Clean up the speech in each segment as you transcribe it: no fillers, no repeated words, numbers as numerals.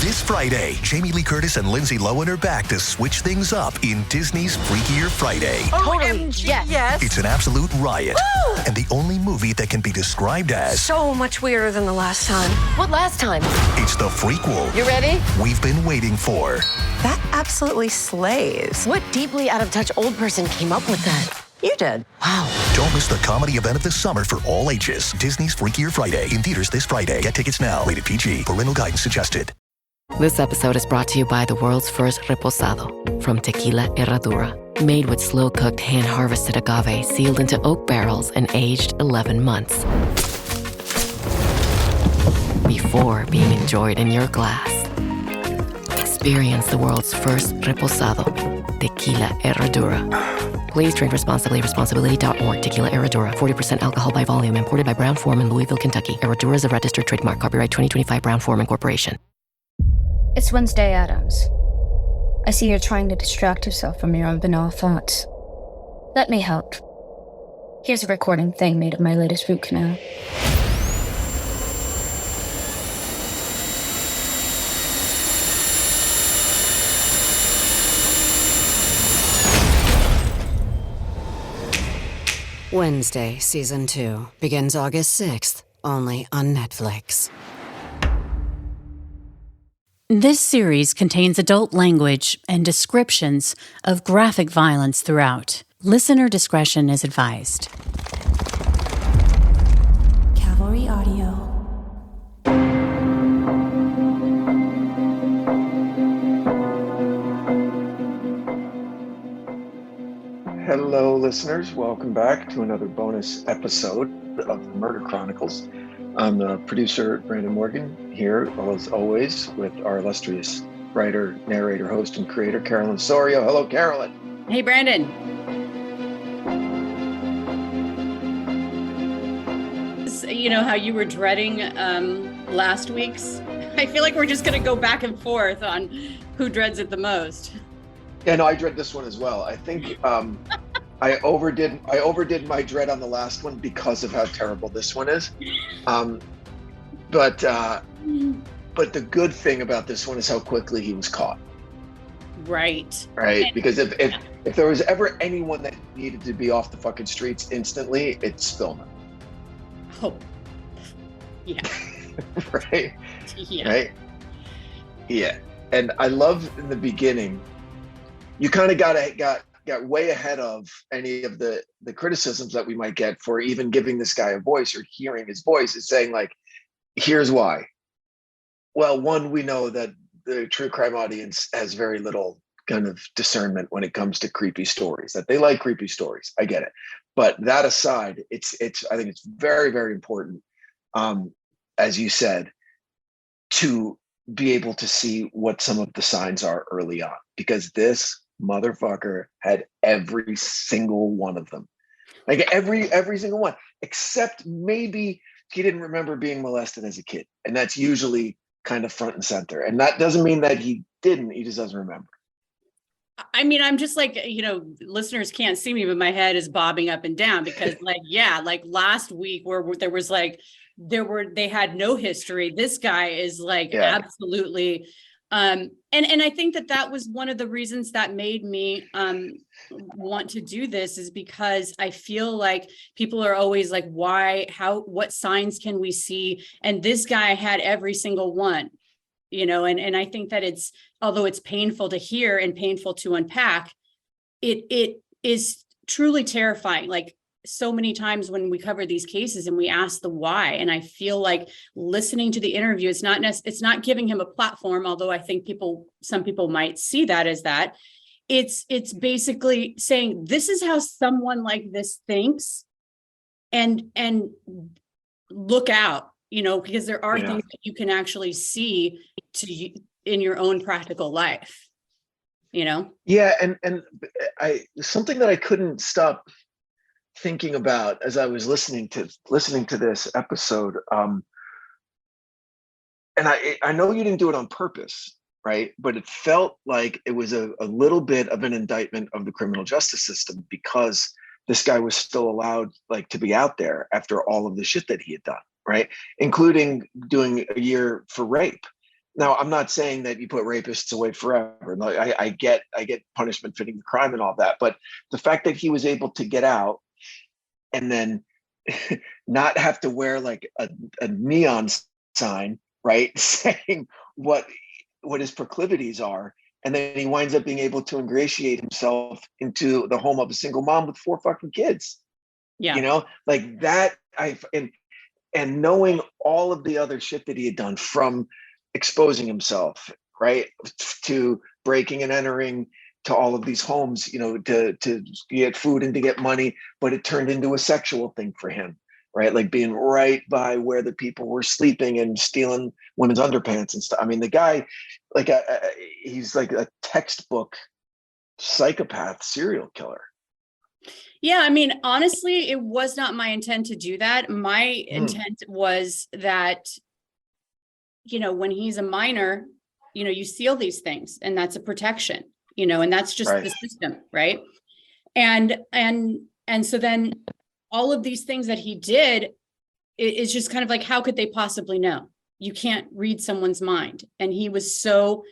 This Friday, Jamie Lee Curtis and Lindsay Lohan are back to switch things up in Disney's Freakier Friday. Totally, yes. It's an absolute riot, and the only movie that can be described as so much weirder than the last time. What last time? it's the frequel You ready? we've been waiting for. That absolutely slays. What deeply out-of-touch old person came up with that? You did. Wow. Don't miss the comedy event of the summer for all ages. Disney's Freakier Friday, in theaters this Friday. Get tickets now. Rated PG. Parental guidance suggested. This episode is brought to you by the world's first reposado from Tequila Herradura. Made with slow-cooked, hand-harvested agave sealed into oak barrels and aged 11 months. Before being enjoyed in your glass. Experience the world's first reposado. Tequila Herradura. Please drink responsibly. Responsibility.org. Tequila Herradura. 40% alcohol by volume. Imported by Brown-Forman, Louisville, Kentucky. Herradura is a registered trademark. Copyright 2025 Brown-Forman Corporation. It's Wednesday, Adams. I see you're trying to distract yourself from your own banal thoughts. Let me help. Here's a recording thing made of my latest root canal. Wednesday, Season 2, begins August 6th, only on Netflix. This series contains adult language and descriptions of graphic violence throughout. Listener discretion is advised. Cavalry Audio. Hello, listeners. Welcome back to another bonus episode of the Murder Chronicles. I'm the producer, Brandon Morgan, here, as always, with our illustrious writer, narrator, host, and creator, Carolyn Sorio. Hello, Carolyn. Hey, Brandon. You know how you were dreading last week's? I feel like we're just going to go back and forth on who dreads it the most. Yeah, no, I dread this one as well. I think I overdid my dread on the last one because of how terrible this one is. But the good thing about this one is how quickly he was caught. Right. Because if there was ever anyone that needed to be off the fucking streets instantly, it's Spillman. Oh, yeah. Right. Yeah. Right. Yeah. And I love in the beginning, you kind of got way ahead of any of the criticisms that we might get for even giving this guy a voice or hearing his voice, is saying like, here's why. Well, one, we know that the true crime audience has very little kind of discernment when it comes to creepy stories, that they like creepy stories. I get it. But that aside, I think it's very, very important, as you said, to be able to see what some of the signs are early on, because this motherfucker had every single one of them, like every single one, except maybe he didn't remember being molested as a kid, and that's usually kind of front and center. And that doesn't mean that he didn't, he just doesn't remember. I mean, I'm just like, listeners can't see me, but my head is bobbing up and down because like last week where there was like, they had no history. This guy is like, absolutely. And I think that was one of the reasons that made me want to do this, is because I feel like people are always like, what signs can we see? And this guy had every single one, and I think that although it's painful to hear and painful to unpack, it is truly terrifying. Like so many times when we cover these cases and we ask the why, and I feel like listening to the interview, it's not giving him a platform, although I think some people might see that as that. It's basically saying, this is how someone like this thinks, and look out, because there are things that you can actually see in your own practical life, Yeah. And something that I couldn't stop thinking about as I was listening to this episode, and I know you didn't do it on purpose, right? But it felt like it was a little bit of an indictment of the criminal justice system, because this guy was still allowed to be out there after all of the shit that he had done, right? Including doing a year for rape. Now, I'm not saying that you put rapists away forever. No, I get punishment fitting the crime and all that, but the fact that he was able to get out and then not have to wear like a neon sign, right, saying what his proclivities are, and then he winds up being able to ingratiate himself into the home of a single mom with 4 fucking kids. Yeah, like that. And knowing all of the other shit that he had done, from exposing himself, right, to breaking and entering to all of these homes, to get food and to get money, but it turned into a sexual thing for him, right? Like being right by where the people were sleeping and stealing women's underpants and stuff. I mean, the guy, like, he's like a textbook psychopath serial killer. yeah. I mean, honestly, it was not my intent to do that. My intent was that, when he's a minor, you seal these things, and that's a protection, and that's just the system, right? And so then all of these things that he did is just kind of like, how could they possibly know? You can't read someone's mind. And he was so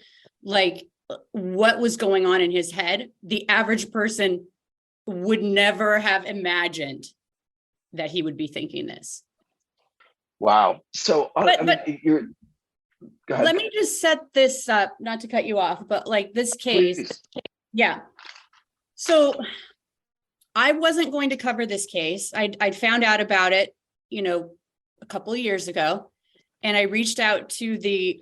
like, what was going on in his head? The average person would never have imagined that he would be thinking this. Wow. So go ahead. Let me just set this up, not to cut you off, but like this case. Please. Yeah. So I wasn't going to cover this case. I'd found out about it, a couple of years ago. And I reached out to the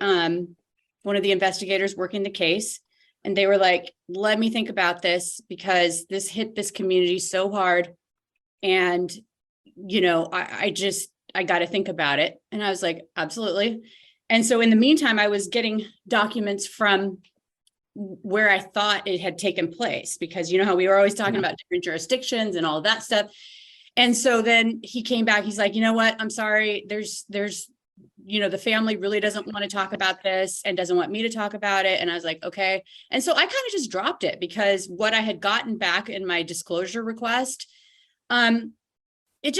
one of the investigators working the case. And they were like, let me think about this, because this hit this community so hard. And, I got to think about it. And I was like, absolutely. And so in the meantime, I was getting documents from where I thought it had taken place, because you know how we were always talking about different jurisdictions and all of that stuff. And so then he came back, he's like, you know what, I'm sorry, there's the family really doesn't want to talk about this and doesn't want me to talk about it. And I was like, okay. And so I kind of just dropped it, because what I had gotten back in my disclosure request, it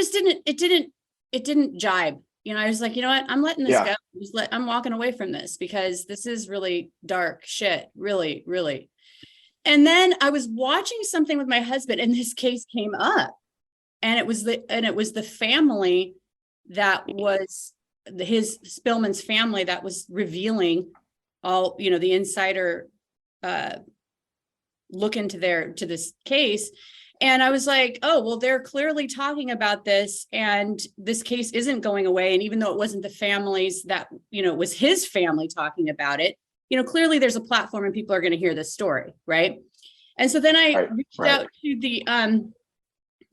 didn't jibe. I was like, you know what, I'm letting this go. I'm walking away from this, because this is really dark shit. Really, really. And then I was watching something with my husband, and this case came up, and it was the family that was his Spillman's family that was revealing all, the insider look into this case. And I was like, oh, well, they're clearly talking about this, and this case isn't going away. And even though it wasn't the families that, it was his family talking about it, clearly there's a platform and people are going to hear this story. Right. And so then I reached out to the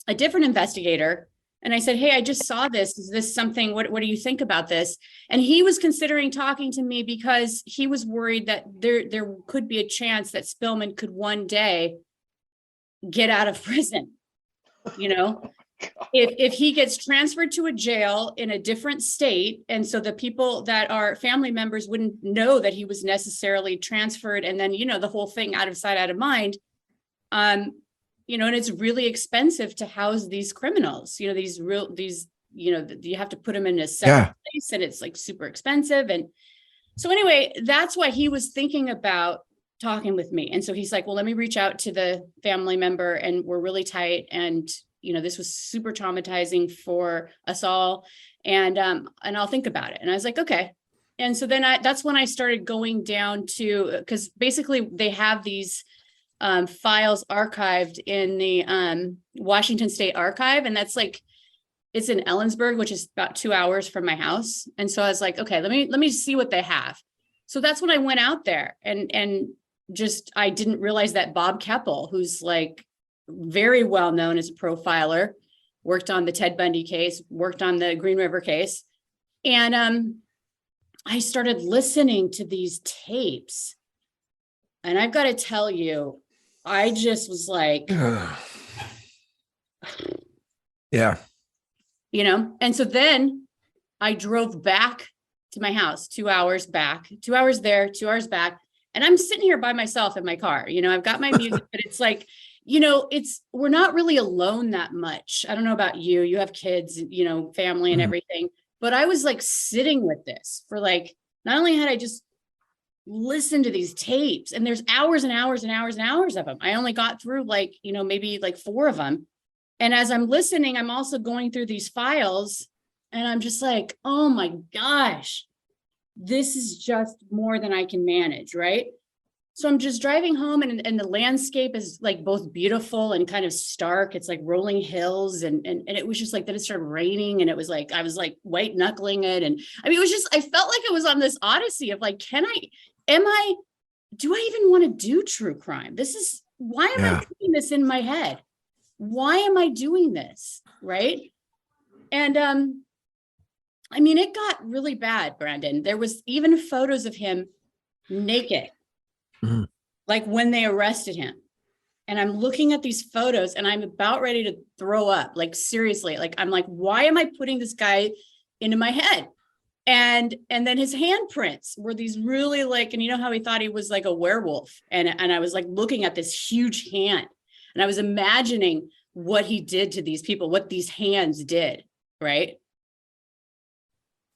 a different investigator, and I said, hey, I just saw this. Is this something, what do you think about this? And he was considering talking to me, because he was worried that there could be a chance that Spillman could one day get out of prison. If he gets transferred to a jail in a different state, and so the people that are family members wouldn't know that he was necessarily transferred, and then the whole thing out of sight, out of mind. And it's really expensive to house these criminals. You have to put them in a separate place, and it's like super expensive. And so anyway, that's why he was thinking about talking with me. And so he's like, well, let me reach out to the family member, and we're really tight. And, this was super traumatizing for us all. And I'll think about it. And I was like, okay. And so then that's when I started going down to, because basically they have these files archived in the Washington State Archive. And that's like, it's in Ellensburg, which is about 2 hours from my house. And so I was like, okay, let me see what they have. So that's when I went out there, and I didn't realize that Bob Keppel, who's like very well known as a profiler, worked on the Ted Bundy case, worked on the Green River case. And I started listening to these tapes, and I've got to tell you, I just was like, yeah. And so then I drove back to my house, 2 hours back, 2 hours there, 2 hours back. And I'm sitting here by myself in my car. I've got my music, but it's like, we're not really alone that much. I don't know about you. You have kids, family and everything. But I was like sitting with this for like, not only had I just listen to these tapes, and there's hours and hours and hours and hours of them. I only got through like, maybe like 4 of them. And as I'm listening, I'm also going through these files, and I'm just like, oh my gosh, this is just more than I can manage, right? So I'm just driving home, and the landscape is like both beautiful and kind of stark. It's like rolling hills, and it was just like, then it started raining, and it was like, I was like white knuckling it. And I mean, it was just, I felt like it was on this odyssey of like, do I even want to do true crime? Why am I putting this in my head? Why am I doing this? Right. And, I mean, it got really bad, Branden. There was even photos of him naked. Mm-hmm. Like when they arrested him. And I'm looking at these photos and I'm about ready to throw up. Like, seriously, like, I'm like, why am I putting this guy into my head? And then his handprints were these really like, and you know how he thought he was like a werewolf. And I was like looking at this huge hand, and I was imagining what he did to these people, what these hands did. Right.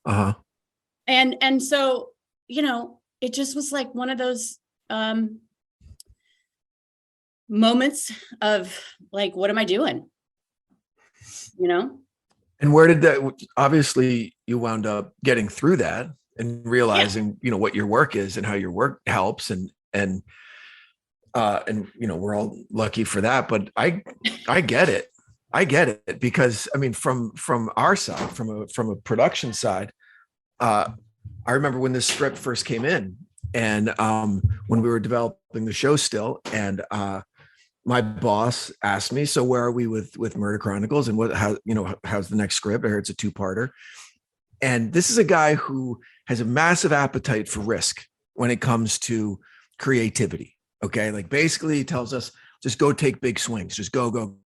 Uh-huh. And so, it just was like one of those moments of like, what am I doing? And where did that, obviously you wound up getting through that and realizing, what your work is and how your work helps. And we're all lucky for that, but I get it. I get it because I mean, from our side, from a production side, I remember when this script first came in, and when we were developing the show still, and my boss asked me, so where are we with Murder Chronicles, and how's the next script? I heard it's a 2-parter. And this is a guy who has a massive appetite for risk when it comes to creativity. Okay. Like basically he tells us, just go take big swings, just go.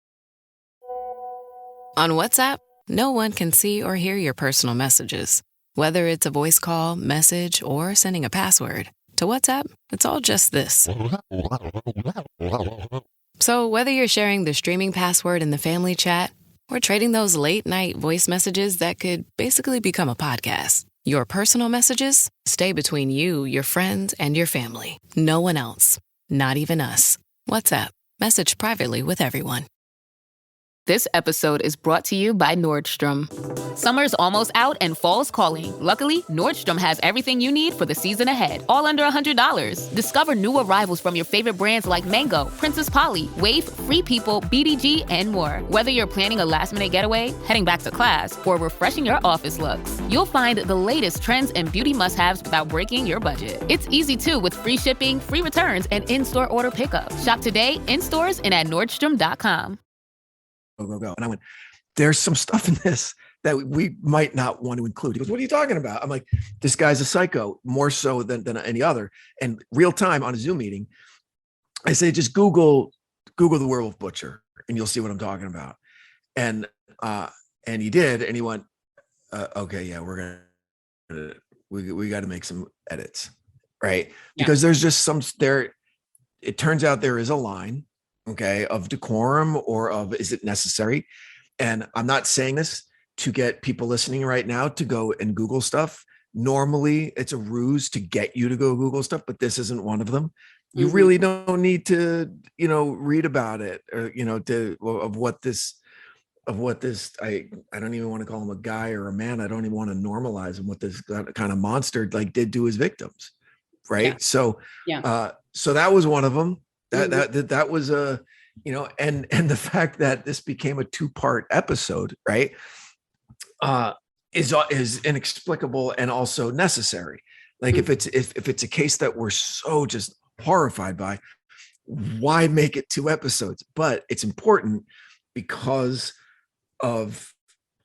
On WhatsApp, no one can see or hear your personal messages. Whether it's a voice call, message, or sending a password. To WhatsApp, it's all just this. So whether you're sharing the streaming password in the family chat or trading those late-night voice messages that could basically become a podcast, your personal messages stay between you, your friends, and your family. No one else. Not even us. WhatsApp. Message privately with everyone. This episode is brought to you by Nordstrom. Summer's almost out and fall's calling. Luckily, Nordstrom has everything you need for the season ahead, all under $100. Discover new arrivals from your favorite brands like Mango, Princess Polly, Wave, Free People, BDG, and more. Whether you're planning a last-minute getaway, heading back to class, or refreshing your office looks, you'll find the latest trends and beauty must-haves without breaking your budget. It's easy, too, with free shipping, free returns, and in-store order pickup. Shop today, in stores, and at Nordstrom.com. Go. And I went, there's some stuff in this that we might not want to include. He goes, what are you talking about? I'm like, this guy's a psycho, more so than any other. And real time on a Zoom meeting, I say, just Google the Werewolf Butcher and you'll see what I'm talking about. And he did. And he went, okay, yeah, we got to make some edits. Right. Yeah. Because there's just it turns out there is a line, okay, of decorum or of, is it necessary? And I'm not saying this to get people listening right now to go and Google stuff. Normally it's a ruse to get you to go Google stuff, but this isn't one of them. You really don't need to, read about it or, of what this, I don't even want to call him a guy or a man. I don't even want to normalize him, what this kind of monster like did to his victims. Right. Yeah. So, so that was one of them. That was and the fact that this became a 2-part episode, right, is inexplicable and also necessary. Like if it's a case that we're so just horrified by, why make it 2 episodes? But it's important because of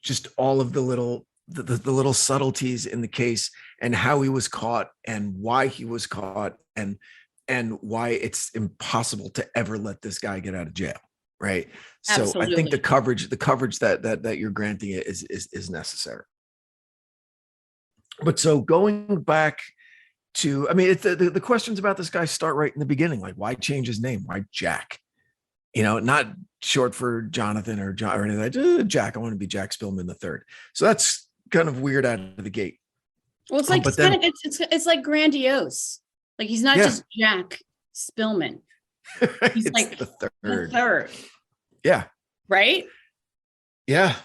just all of the little subtleties in the case and how he was caught and why he was caught and why it's impossible to ever let this guy get out of jail. Right. Absolutely. So I think the coverage that you're granting it is necessary. But so going back to, I mean, it's the questions about this guy start right in the beginning. Like, why change his name? Why Jack? Not short for Jonathan or John or anything. Like, Jack. I want to be Jack Spillman III. So that's kind of weird out of the gate. Well, it's like it's like grandiose. Like he's not just Jack Spillman. He's It's like the third. the third. Yeah. Right? Yeah.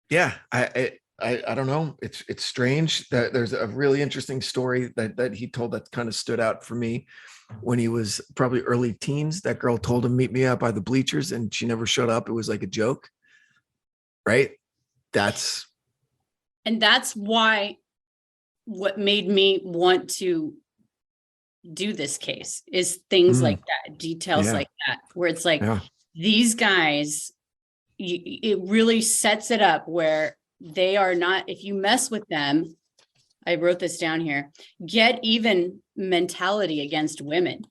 Yeah. I don't know. It's strange that there's a really interesting story that he told that kind of stood out for me when he was probably early teens. That girl told him, meet me out by the bleachers, and she never showed up. It was like a joke. Right. That's why what made me want to do this case is things like that, details like that, where it's like these guys, it really sets it up where they are not, if you mess with them, I wrote this down here, get even mentality against women,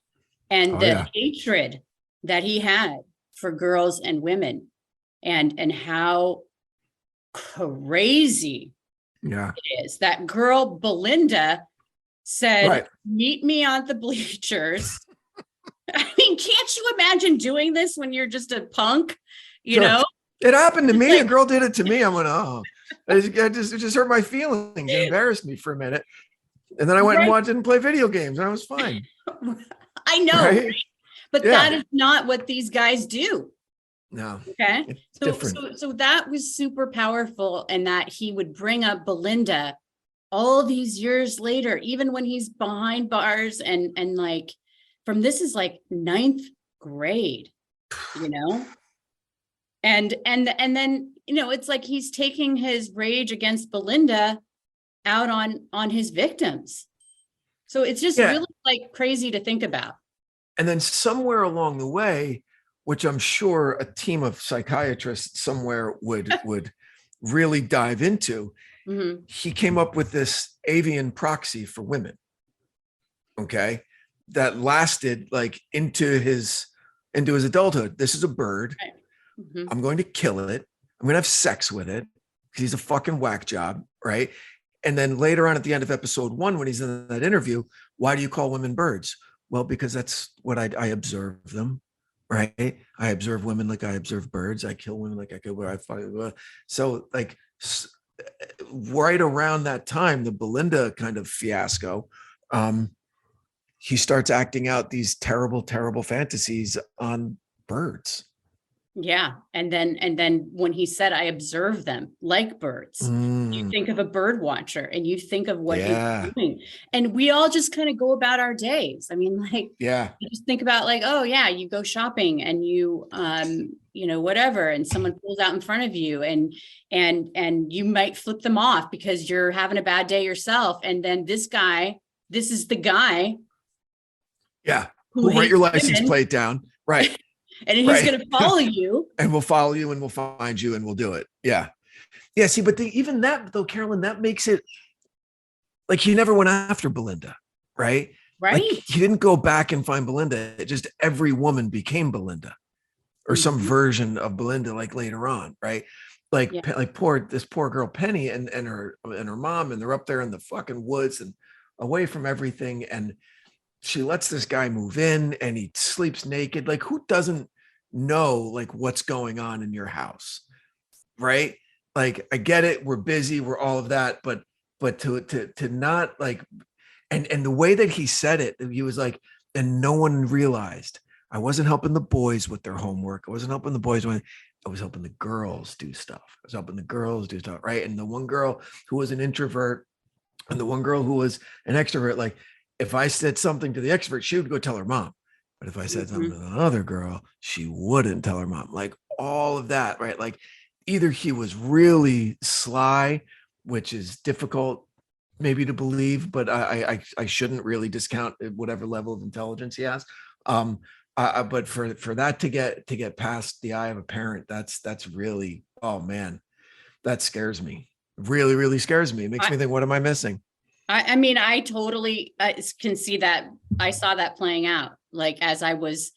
and the hatred that he had for girls and women, and how crazy it is. That girl Belinda said, meet me on the bleachers. I mean, can't you imagine doing this when you're just a punk, you know? It happened to me. A girl did it to me. I went, oh, it just hurt my feelings. It embarrassed me for a minute. And then I went and watched and played video games, and I was fine. I know, right? But that is not what these guys do. No. Okay. So that was super powerful, and that he would bring up Belinda all these years later, even when he's behind bars and like from, this is like 9th grade, you know? And then, you know, it's like he's taking his rage against Belinda out on his victims. So it's just really like crazy to think about. And then somewhere along the way, which I'm sure a team of psychiatrists somewhere would really dive into, he came up with this avian proxy for women. Okay. That lasted like into his adulthood. This is a bird. Right. I'm going to kill it. I'm going to have sex with it because he's a fucking whack job. Right. And then later on at the end of episode 1, when he's in that interview, why do you call women birds? Well, because that's what I observe them. Right. I observe women like I observe birds. I kill women like I kill. So like right around that time, the Belinda kind of fiasco, he starts acting out these terrible, terrible fantasies on birds. Yeah. And then when he said, I observe them like birds, you think of a bird watcher, and you think of what he's doing. And we all just kind of go about our days. I mean, like, you just think about like, oh yeah, you go shopping and you, you know, whatever, and someone pulls out in front of you, and you might flip them off because you're having a bad day yourself. And then this is the guy. Yeah. Who write your license plate down. Right. And he's going to follow you. And we'll follow you, and we'll find you, and we'll do it. Yeah. Yeah. See, but even that though, Carolyn, that makes it like he never went after Belinda. Right. Right. Like, he didn't go back and find Belinda. It just every woman became Belinda, or some version of Belinda, like later on. Right. Like, this poor girl, Penny, and her mom, and they're up there in the fucking woods and away from everything. And she lets this guy move in, and he sleeps naked. Like, who doesn't know like what's going on in your house? Right. Like, I get it. We're busy. We're all of that. But to not like, and the way that he said it, he was like, and no one realized I wasn't helping the boys with their homework. I wasn't helping the boys when I was helping the girls do stuff. I was helping the girls do stuff. Right. And the one girl who was an introvert and the one girl who was an extrovert, like, if I said something to the extrovert, she would go tell her mom. But if I said something to the other girl, she wouldn't tell her mom. Like, all of that, right? Like, either he was really sly, which is difficult maybe to believe, but I shouldn't really discount whatever level of intelligence he has. But for that to get past the eye of a parent, that's really, oh man, that scares me. Really, really scares me. It makes me think, what am I missing? I mean, I totally can see that. I saw that playing out, like, as I was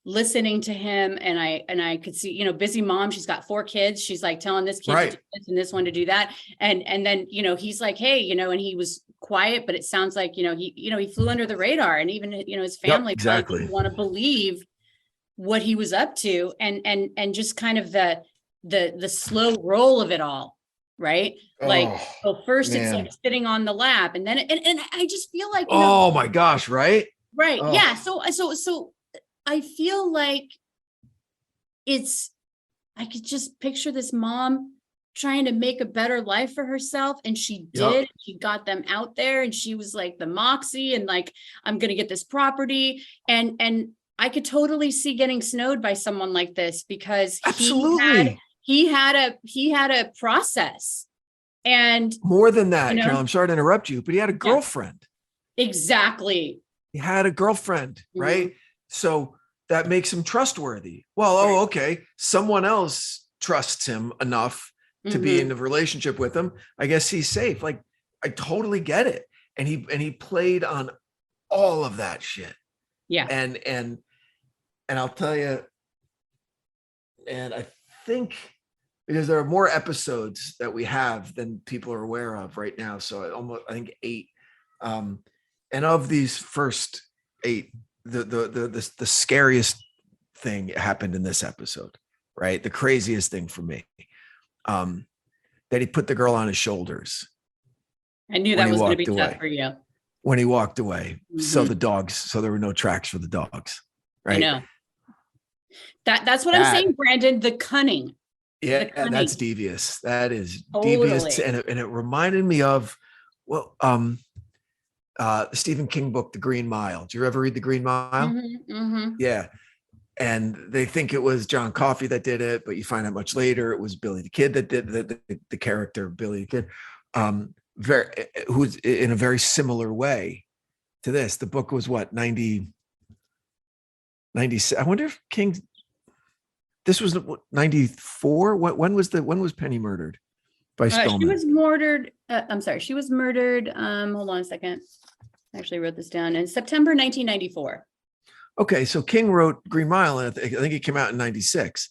listening to him, and I could see, you know, busy mom. She's got 4 kids. She's like telling this kid to do this and this one to do that. And then, you know, he's like, hey, you know, and he was quiet, but it sounds like, he flew under the radar, and even, you know, his family didn't want to believe what he was up to, and just kind of the slow roll of it all. right? So first it's like sitting on the lap, and then and I just feel like, oh my gosh, right? Right. Oh. Yeah. So I feel like I could just picture this mom trying to make a better life for herself. And she did. Yep. She got them out there, and she was like the moxie, and like, I'm going to get this property. And I could totally see getting snowed by someone like this, because absolutely he had a process. And more than that, Carol, I'm sorry to interrupt you, but he had a girlfriend. Exactly. He had a girlfriend, right? So that makes him trustworthy. Well, okay. Someone else trusts him enough to be in a relationship with him. I guess he's safe. Like, I totally get it. And he played on all of that shit. Yeah. And I'll tell you, and I think because there are more episodes that we have than people are aware of right now. So I think 8. And of these first 8, the scariest thing happened in this episode, right? The craziest thing for me, that he put the girl on his shoulders. I knew that was going to be tough for you. When he walked away, so there were no tracks for the dogs, right? I know. That's what I'm saying, Branden. The cunning. Yeah, the cunning. That's devious. That is devious, and it reminded me of the Stephen King book, The Green Mile. Did you ever read The Green Mile? Yeah. And they think it was John Coffey that did it, but you find out much later it was Billy the Kid that did the character Billy the Kid, who's in a very similar way to this. The book was what, 90? I wonder if King. This was 94. When was Penny murdered? By Spellman. She was murdered. I'm sorry. She was murdered. Hold on a second. I actually wrote this down in September 1994. Okay, so King wrote Green Mile, and I think it came out in 96.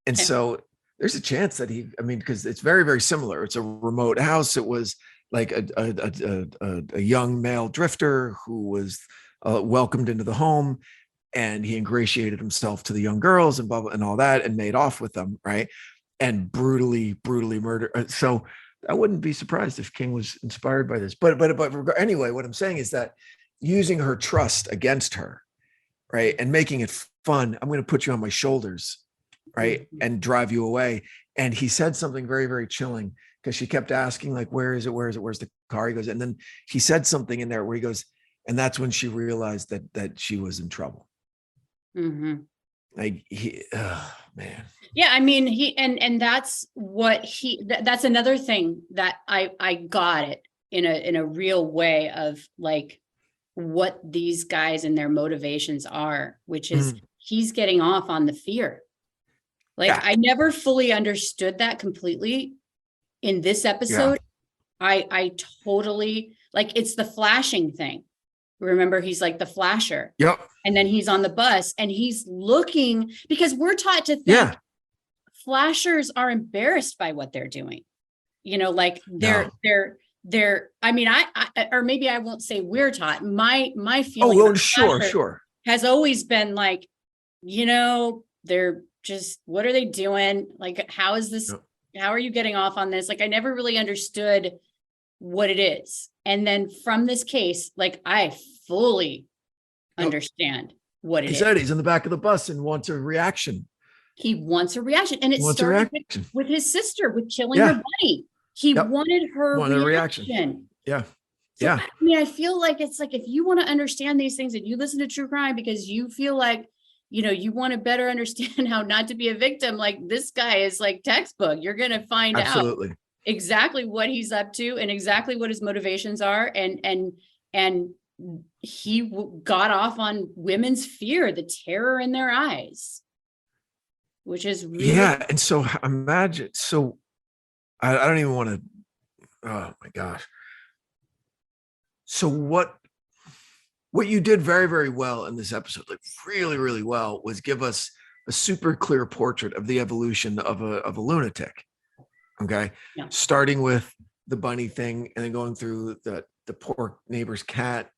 And so there's a chance that because it's very, very similar. It's a remote house. It was like a young male drifter who was welcomed into the home, and he ingratiated himself to the young girls and blah, blah, and all that, and made off with them, right? And brutally murdered. So I wouldn't be surprised if King was inspired by this. But anyway, what I'm saying is that using her trust against her, right, and making it fun. I'm going to put you on my shoulders, right, and drive you away. And he said something very, very chilling, because she kept asking, like, where is it? Where's the car? He goes, and then he said something in there where he goes, and that's when she realized that she was in trouble. Like, man. Yeah, I mean, that's that's another thing that I got it in a real way of like what these guys and their motivations are, which is he's getting off on the fear. Like, I never fully understood that completely in this episode. I totally, like, it's the flashing thing. Remember, he's like the flasher. Yep. And then he's on the bus and he's looking, because we're taught to think flashers are embarrassed by what they're doing. You know, like they're, I mean, I or maybe I won't say we're taught. My feeling sure. has always been like, you know, they're just, what are they doing? Like, how is this? How are you getting off on this? Like, I never really understood what it is. And then from this case, like, I fully understand what it is. He said he's in the back of the bus and wants a reaction. He wants a reaction. And it started with his sister, with killing her buddy. He wanted her reaction. Yeah. So, I mean, I feel like it's like, if you want to understand these things and you listen to true crime because you feel like, you know, you want to better understand how not to be a victim, like, this guy is like textbook. You're going to find out exactly what he's up to and exactly what his motivations are. And he got off on women's fear, the terror in their eyes, which is really and so imagine, so I don't even want to, oh my gosh. So what you did very, very well in this episode, like really, really well, was give us a super clear portrait of the evolution of a lunatic. Okay. Yeah. Starting with the bunny thing and then going through the poor neighbor's cat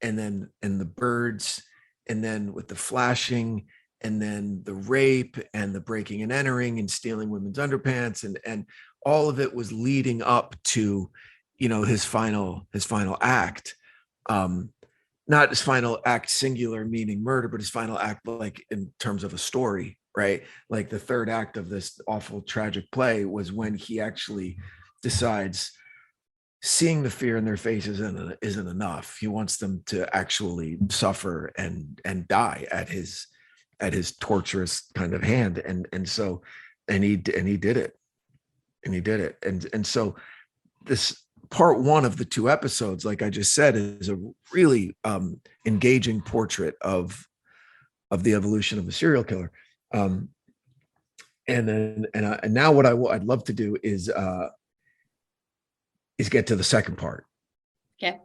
and the birds, and then with the flashing, and then the rape and the breaking and entering and stealing women's underpants and all of it was leading up to, his final act. Not his final act singular meaning murder, but his final act like in terms of a story, right? Like the third act of this awful tragic play was when he actually decides seeing the fear in their faces isn't enough. He wants them to actually suffer and die at his torturous kind of hand. And he did it. And so this part one of the 2 episodes, like I just said, is a really engaging portrait of the evolution of a serial killer. And now what I'd love to do is get to the second part. Okay.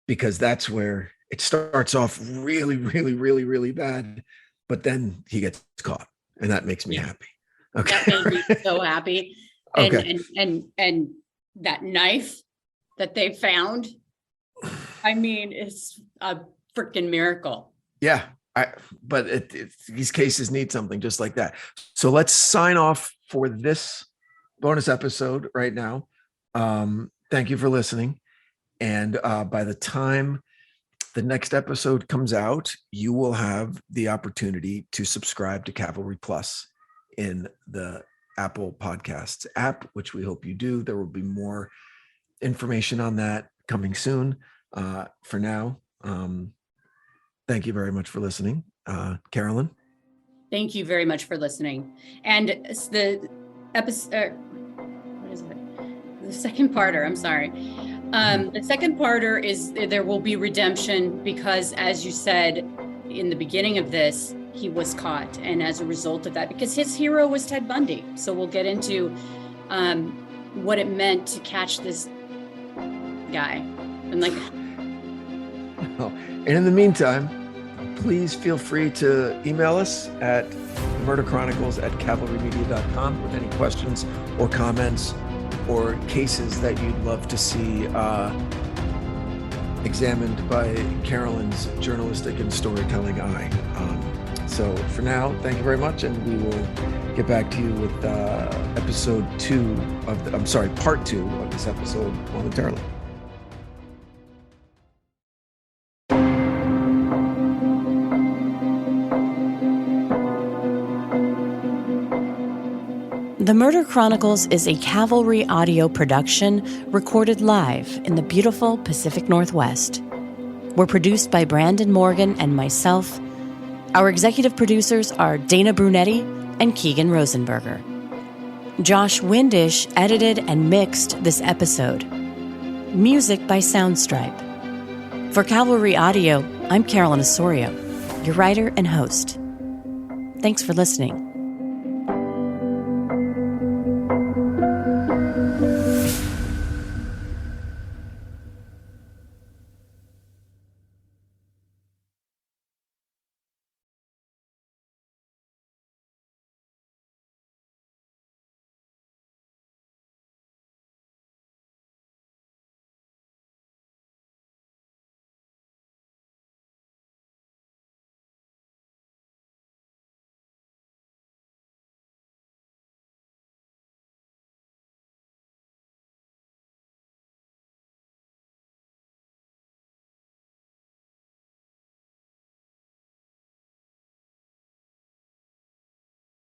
Because that's where it starts off really, really, really, really bad, but then he gets caught, and that makes me happy. Okay. That made me so happy. And, Okay. and that knife that they found, I mean, it's a freaking miracle. Yeah. But these cases need something just like that. So let's sign off for this bonus episode right now. Thank you for listening. And by the time the next episode comes out, you will have the opportunity to subscribe to Cavalry Plus in the Apple Podcasts app, which we hope you do. There will be more information on that coming soon. For now, thank you very much for listening. Carolyn? Thank you very much for listening. And the episode, what is it? The second parter, I'm sorry. The second parter is there will be redemption because, as you said in the beginning of this, he was caught. And as a result of that, because his hero was Ted Bundy. So we'll get into what it meant to catch this guy. And and in the meantime, please feel free to email us at murderchronicles@cavalrymedia.com with any questions or comments or cases that you'd love to see examined by Carolyn's journalistic and storytelling eye. So for now, thank you very much, and we will get back to you with part 2 of this episode momentarily. The Murder Chronicles is a Cavalry audio production recorded live in the beautiful Pacific Northwest. We're produced by Brandon Morgan and myself. Our executive producers are Dana Brunetti and Keegan Rosenberger. Josh Windish edited and mixed this episode. Music by Soundstripe. For Cavalry Audio, I'm Carolyn Osorio, your writer and host. Thanks for listening.